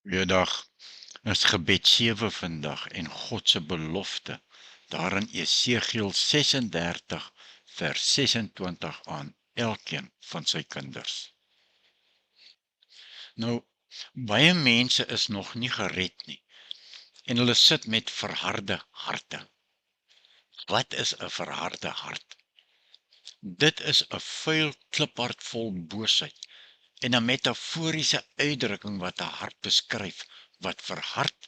Goeiedag, is gebed 7 vandag en God se belofte, daar in Esegiel 36 vers 26 aan elkeen van sy kinders. Nou, baie mense is nog nie gered nie en hulle sit met verharde harte. Wat is 'n verharde hart? Dit is 'n vuil kliphart vol boosheid en 'n metaforiese uitdrukking wat 'n hart beskryf wat verhard,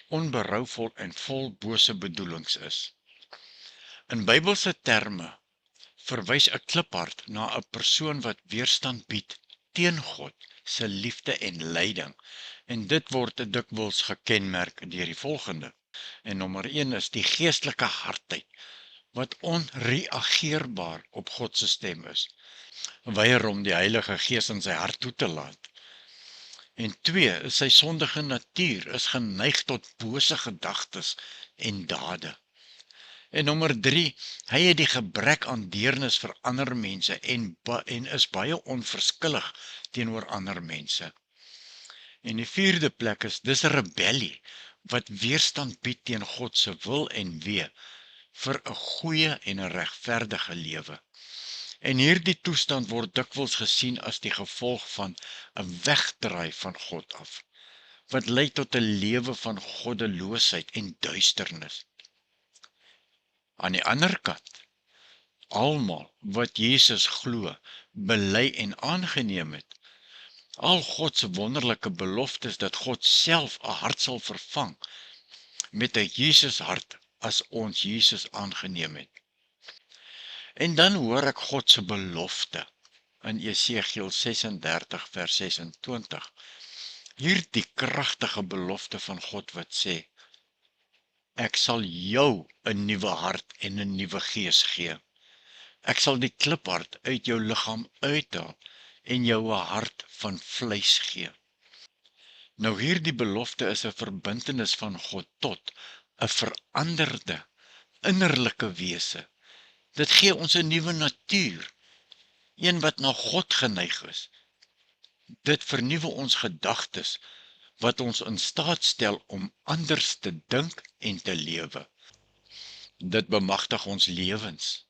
onberouvol en vol bose bedoelings is. In Bybelse terme verwys 'n kliphart na 'n persoon wat weerstand bied teen God se liefde en leiding, en dit word dikwels gekenmerk deur die volgende. En nommer 1 is die geestelike hardheid, wat onreageerbaar op God se stem is, weier om die Heilige Gees in sy hart toe te laat. En 2 is sy sondige natuur is geneig tot bose gedagtes en dade. En nommer 3, hy het die gebrek aan deernis vir ander mense en is baie onverskillig teenoor ander mense. En die 4de plek is, dis 'n rebellie, wat weerstand bied teen God se wil en wee, vir 'n goeie en 'n regverdige lewe. En hierdie toestand word dikwels gesien as die gevolg van 'n wegdraai van God af, wat lei tot 'n lewe van goddeloosheid en duisternis. Aan die ander kant, almal wat Jesus glo, bely en aangeneem het, al God se wonderlike beloftes dat God self 'n hart sal vervang met 'n Jesus hart as ons Jesus aangeneem het. En dan hoor ek God se belofte in Esegiel 36 vers 26. Hierdie kragtige belofte van God wat sê, ek sal jou 'n nuwe hart en 'n nuwe gees gee. Ek sal die kliphart uit jou liggaam uithaal en jou 'n hart van vleis gee. Nou hierdie belofte is 'n verbintenis van God tot 'n veranderde innerlike wese. Dit gee ons 'n nuwe natuur, een wat na God geneig is. Dit vernuwe ons gedagtes, wat ons in staat stel om anders te dink en te lewe. Dit bemagtig ons lewens.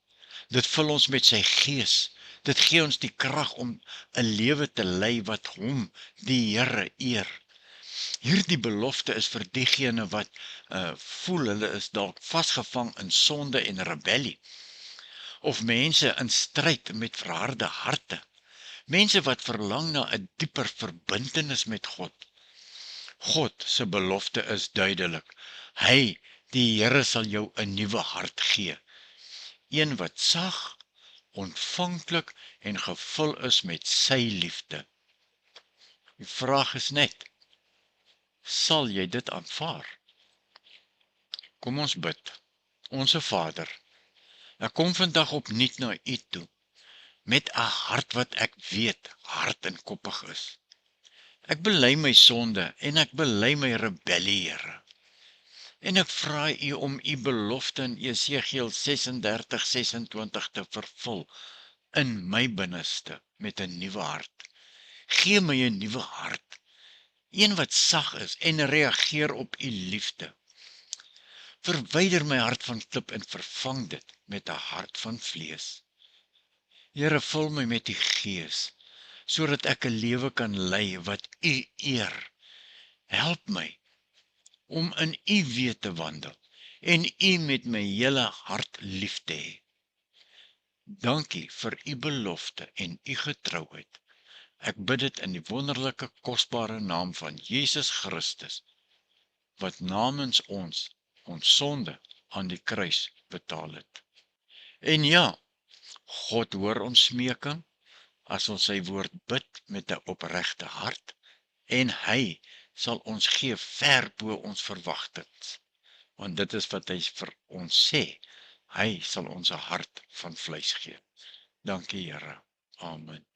Dit vul ons met sy gees. Dit gee ons die krag om 'n lewe te lei wat hom, die Here, eer. Hierdie belofte is vir diegene wat voel hulle is dalk vasgevang in sonde en rebellie, of mense in stryd met verharde harte, mense wat verlang na 'n dieper verbintenis met God. God se belofte is duidelik. Hy, die Here, sal jou 'n nuwe hart gee, een wat sag, ontvanklik en gevul is met sy liefde. Die vraag is net, sal jy dit aanvaar? Kom ons bid. Onse Vader, ek kom vandag opnuut na U toe, met 'n hart wat ek weet hard en koppig is. Ek bely my sonde en ek bely my rebellie, Here. En ek vra U om U belofte in Esegiel 36:26 te vervul in my binneste met 'n nuwe hart. Gee my 'n nuwe hart, een wat sag is en reageer op U liefde. Verwyder my hart van klip en vervang dit met 'n hart van vlees. Here, vul my met U Gees, sodat ek 'n lewe kan lei wat U eer. Help my om in U weë te wandel en U met my hele hart lief te hê. Dankie vir U belofte en U getrouheid. Ek bid dit in die wonderlike, kosbare naam van Jesus Christus, wat namens ons sonde aan die kruis betaal het. En ja, God hoor ons smeking as ons sy woord bid met 'n opregte hart, en hy sal ons gee ver bo ons verwagtings, want dit is wat hy vir ons sê, hy sal ons 'n hart van vleis gee. Dankie, Here. Amen.